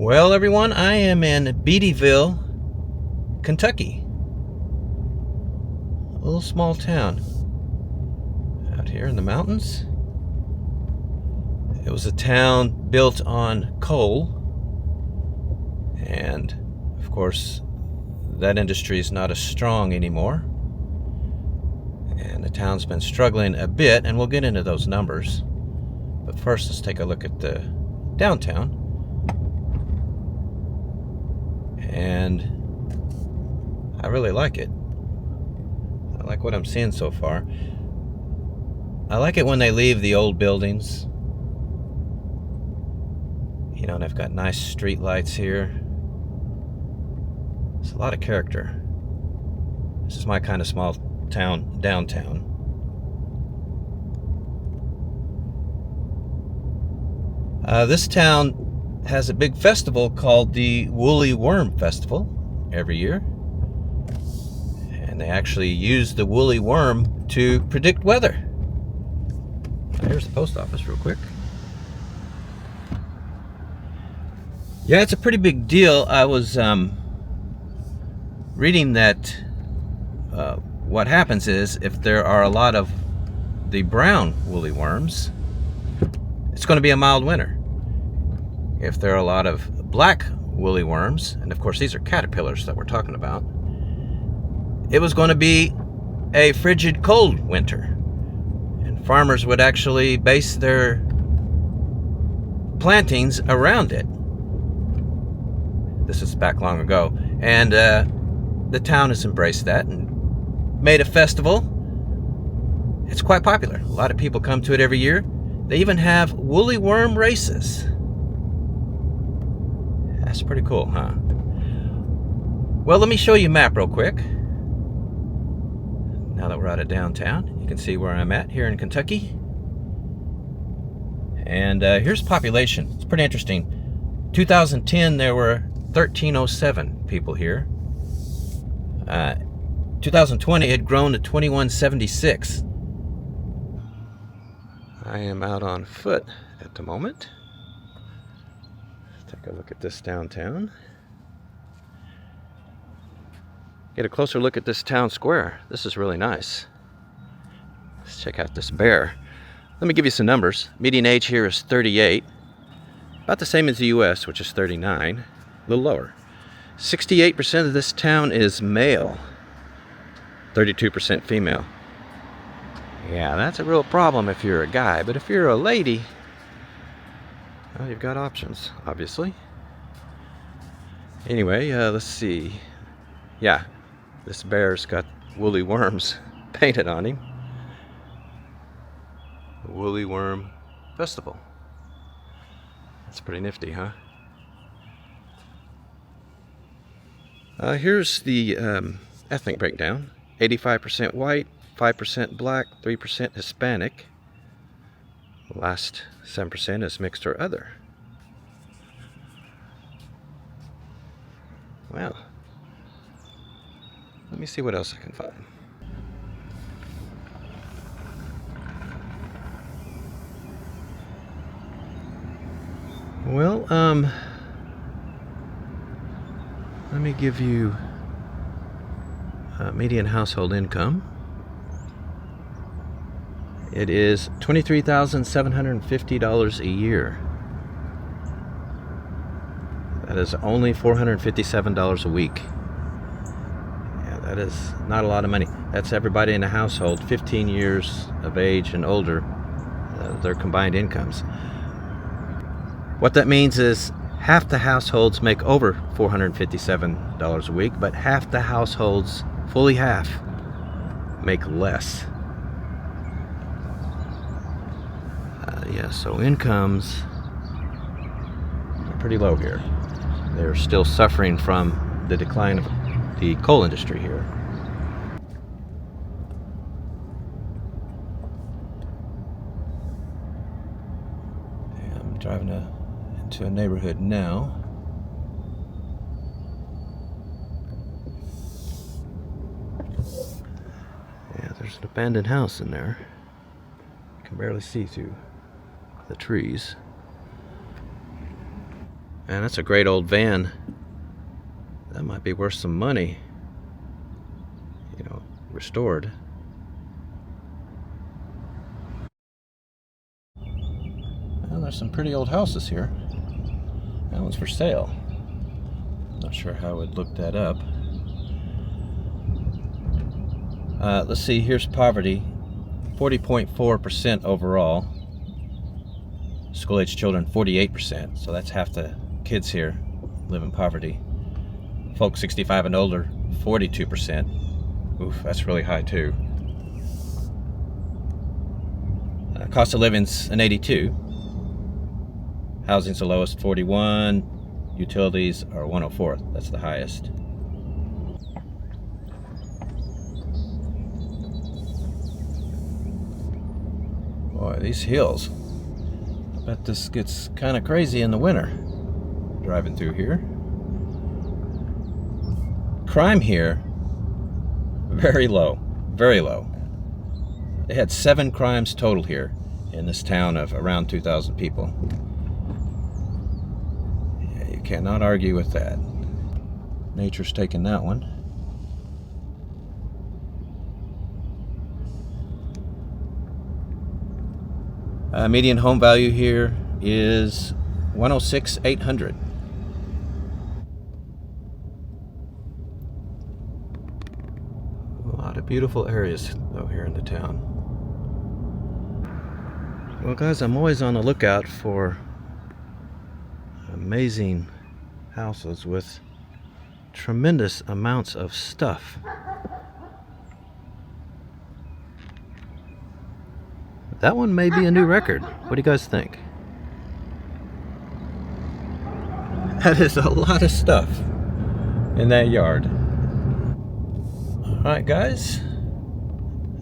Well, everyone, I am in Beattyville, Kentucky. A little small town out here in the mountains. It was a town built on coal, and of course that industry is not as strong anymore, and the town's been struggling a bit, and we'll get into those numbers. But first, let's take a look at the downtown. And I really like it. I like what I'm seeing so far. I like it when they leave the old buildings. You know, and they've got nice street lights here. It's a lot of character. This is my kind of small town, downtown. This town has a big festival called the Woolly Worm Festival every year. And they actually use the woolly worm to predict weather. Now, here's the post office real quick. Yeah, it's a pretty big deal. I was reading that what happens is if there are a lot of the brown woolly worms, it's going to be a mild winter. If there are a lot of black woolly worms, and of course these are caterpillars that we're talking about, it was going to be a frigid cold winter. And farmers would actually base their plantings around it. This is back long ago. And the town has embraced that and made a festival. It's quite popular. A lot of people come to it every year. They even have woolly worm races. That's pretty cool, huh? Well, let me show you a map real quick. Now that we're out of downtown, you can see where I'm at here in Kentucky. And here's population. It's pretty interesting. 2010, there were 1,307 people here. 2020, it had grown to 2,176. I am out on foot at the moment. Take a look at this downtown. Get a closer look at this town square. This is really nice. Let's check out this bear. Let me give you some numbers. Median age here is 38. About the same as the US, which is 39. A little lower. 68% of this town is male. 32% female. Yeah, that's a real problem if you're a guy. But if you're a lady, well, you've got options, obviously. Anyway, let's see. Yeah, this bear's got woolly worms painted on him. The Woolly Worm Festival. That's pretty nifty, huh? Here's the ethnic breakdown. 85% white, 5% black, 3% Hispanic. The last 7% is mixed or other. Well, let me see what else I can find. Well, let me give you median household income. It is $23,750 a year. That is only $457 a week. Yeah, that is not a lot of money. That's everybody in the household, 15 years of age and older, their combined incomes. What that means is half the households make over $457 a week, but half the households, fully half, make less. Yeah, so incomes are pretty low here. They're still suffering from the decline of the coal industry here. Yeah, I'm driving into a neighborhood now. Yeah, there's an abandoned house in there. You can barely see through the trees. And that's a great old van. That might be worth some money, you know, restored. Well, there's some pretty old houses here. That one's for sale. Not sure how I would look that up. Let's see, here's poverty. 40.4% overall. School-age children, 48%. So that's half the kids here live in poverty. Folks 65 and older, 42%. Oof, that's really high too. Cost of living's an 82. Housing's the lowest, 41. Utilities are 104. That's the highest. Boy, these hills. I bet this gets kind of crazy in the winter. Driving through here. Crime here, very low. Very low. They had 7 crimes total here in this town of around 2,000 people. Yeah, you cannot argue with that. Nature's taking that one. Median home value here is $106,800. A lot of beautiful areas though here in the town. Well, guys, I'm always on the lookout for amazing houses with tremendous amounts of stuff. That one may be a new record. What do you guys think? That is a lot of stuff in that yard. Alright, guys.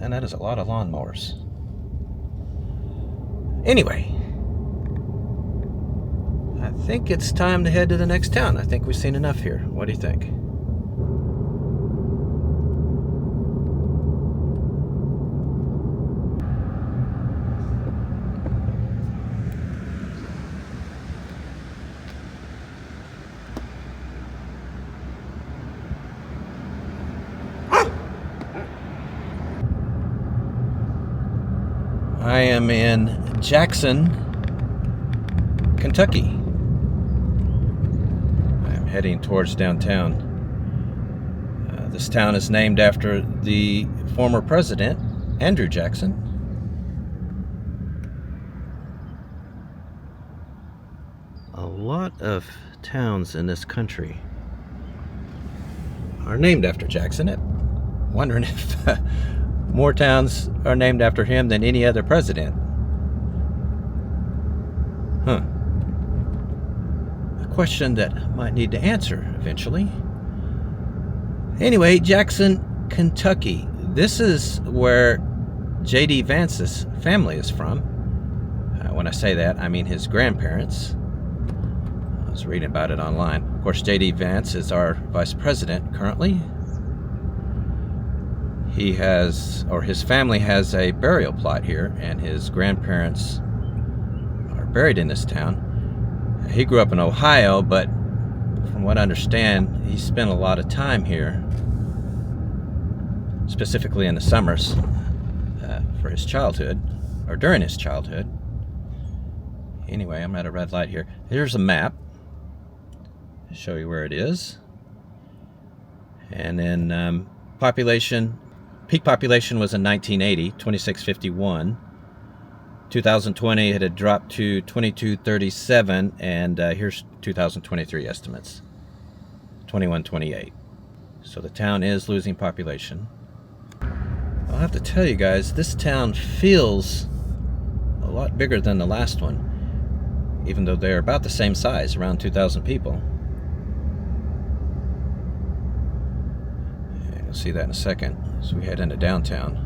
And that is a lot of lawnmowers. Anyway, I think it's time to head to the next town. I think we've seen enough here. What do you think? I am in Jackson, Kentucky. I'm heading towards downtown. This town is named after the former president, Andrew Jackson. A lot of towns in this country are named after Jackson. I'm wondering if more towns are named after him than any other president. Huh. A question that might need to answer eventually. Anyway, Jackson, Kentucky. This is where J.D. Vance's family is from. When I say that, I mean his grandparents. I was reading about it online. Of course, J.D. Vance is our vice president currently. He has, or his family has, a burial plot here, and his grandparents are buried in this town. He grew up in Ohio, but from what I understand, he spent a lot of time here, specifically in the summers, for his childhood, or during his childhood. Anyway, I'm at a red light here. Here's a map to show you where it is. And then population. Peak population was in 1980, 2651. 2020 it had dropped to 2237, and here's 2023 estimates, 2128. So the town is losing population. I'll have to tell you guys, this town feels a lot bigger than the last one, even though they're about the same size, around 2,000 people. And you'll see that in a second. So we head into downtown.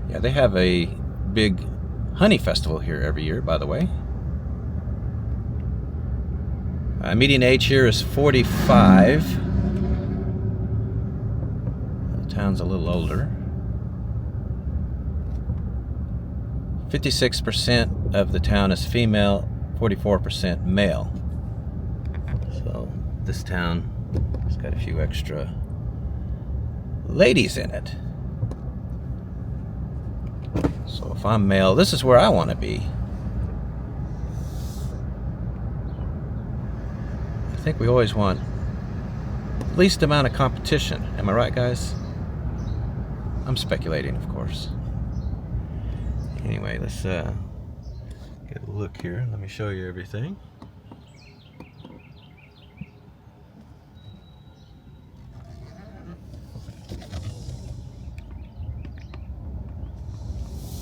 Yeah, they have a big honey festival here every year, by the way. Median age here is 45. The town's a little older. 56% of the town is female, 44% male. that this town has got a few extra ladies in it. So if I'm male, this is where I want to be. I think we always want least amount of competition. Am I right, guys? I'm speculating, of course. Anyway, let's get a look here. Let me show you everything.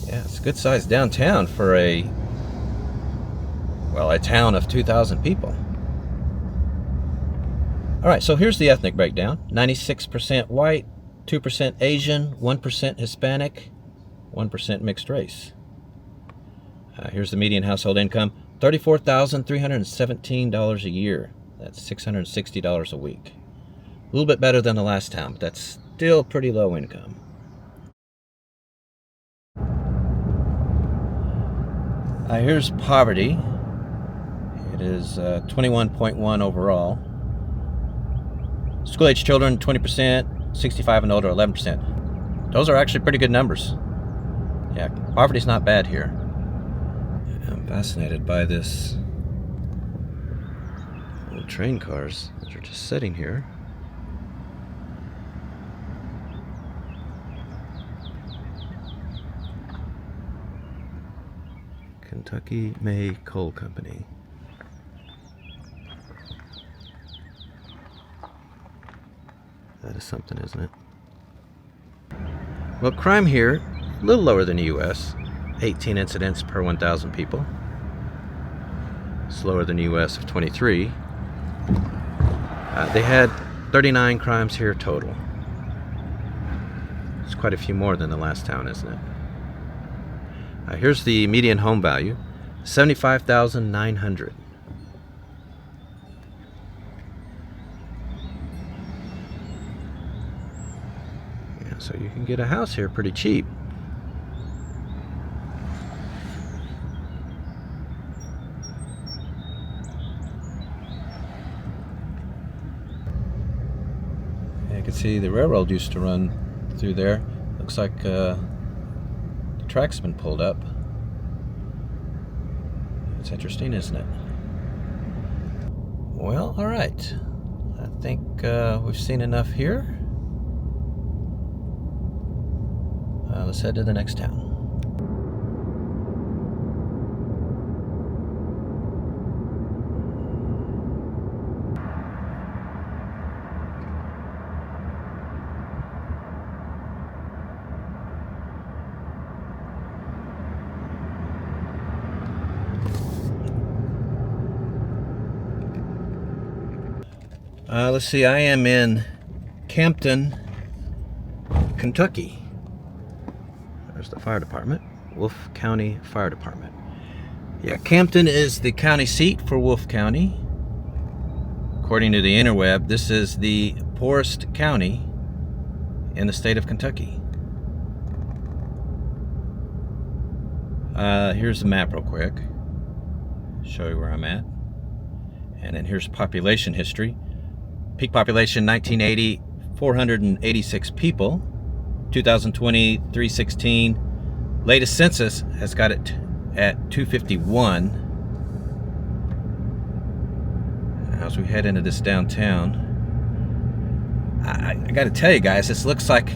Yeah, it's a good sized downtown for a town of 2,000 people. All right, so here's the ethnic breakdown. 96% white, 2% Asian, 1% Hispanic, 1% mixed race. Here's the median household income, $34,317 a year. That's $660 a week. A little bit better than the last town, but that's still pretty low income. Here's poverty. It is 21.1 overall. School-age children, 20%, 65 and older, 11%. Those are actually pretty good numbers. Yeah, poverty's not bad here. I'm fascinated by this little train cars that are just sitting here. Kentucky May Coal Company. That is something, isn't it? Well, crime here, a little lower than the U.S. 18 incidents per 1,000 people. It's lower than the U.S. of 23. They had 39 crimes here total. It's quite a few more than the last town, isn't it? Here's the median home value, $75,900. So you can get a house here pretty cheap. You can see the railroad used to run through there. Looks like the track's been pulled up. It's interesting, isn't it? Well, all right. I think we've seen enough here. Let's head to the next town. Let's see, I am in Campton, Kentucky. There's the fire department, Wolfe County Fire Department. Yeah, Campton is the county seat for Wolfe County. According to the interweb, this is the poorest county in the state of Kentucky. Here's the map real quick. Show you where I'm at. And then here's population history. Peak population 1980, 486 people. 2020, 316. Latest census has got it at 251. As we head into this downtown, I got to tell you guys, this looks like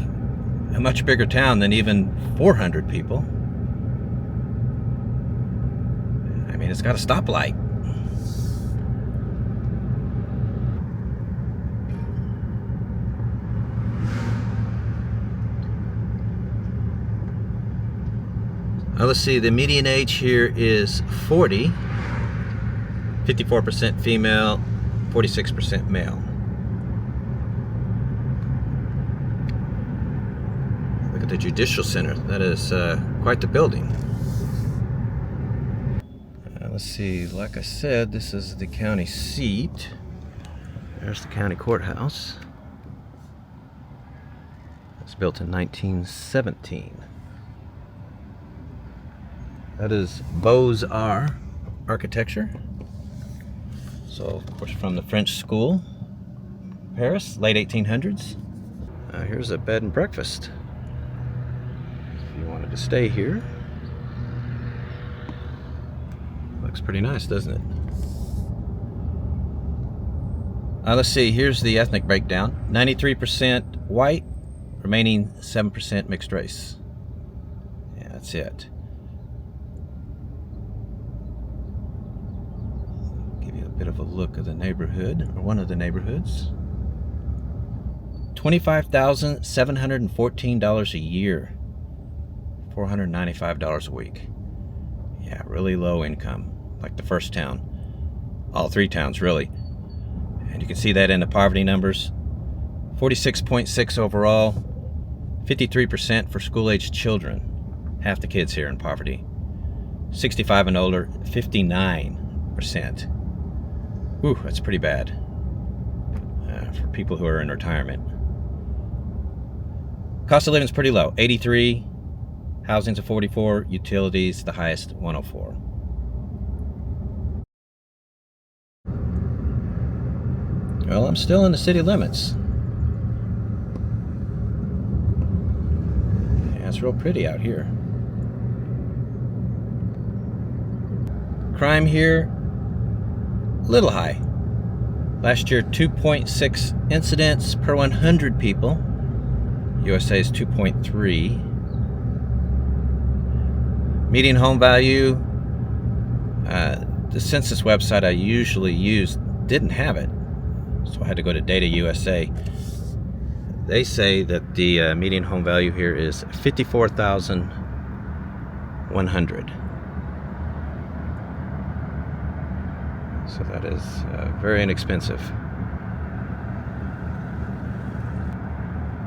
a much bigger town than even 400 people. I mean, it's got a stoplight. Let's see, the median age here is 40, 54% female, 46% male. Look at the Judicial Center. That is quite the building. Let's see, like I said, this is the county seat. There's the county courthouse. It's built in 1917. That is Beaux-Arts architecture. So, of course, from the French school. Paris, late 1800s. Here's a bed and breakfast. If you wanted to stay here. Looks pretty nice, doesn't it? Let's see, here's the ethnic breakdown. 93% white, remaining 7% mixed race. Yeah, that's it. Give you a bit of a look of the neighborhood, or one of the neighborhoods. $25,714 a year. $495 a week. Yeah, really low income, like the first town. All three towns, really. And you can see that in the poverty numbers. 46.6 overall, 53% for school-aged children. Half the kids here in poverty. 65 and older, 59%. Whew, that's pretty bad for people who are in retirement. Cost of living is pretty low, 83. Housing's a 44. Utilities, the highest, 104. Well, I'm still in the city limits. Yeah, it's real pretty out here. Crime here, a little high. Last year, 2.6 incidents per 100 people. USA is 2.3. Median home value, the Census website I usually use didn't have it, so I had to go to Data USA. They say that the median home value here is $54,100. So that is very inexpensive.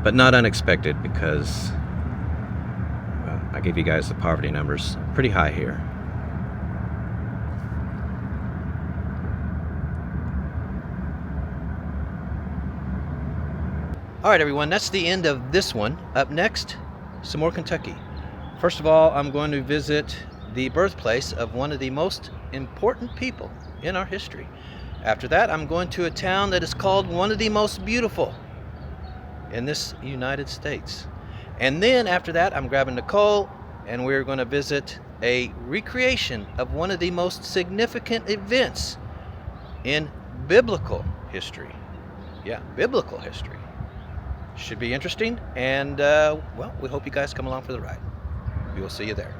But not unexpected because, well, I gave you guys the poverty numbers. Pretty high here. All right, everyone, that's the end of this one. Up next, some more Kentucky. First of all, I'm going to visit the birthplace of one of the most important people in our history. After that, I'm going to a town that is called one of the most beautiful in this United States. And then after that, I'm grabbing Nicole and we're going to visit a recreation of one of the most significant events in biblical history. Yeah, biblical history. Should be interesting, and well, we hope you guys come along for the ride. We will see you there.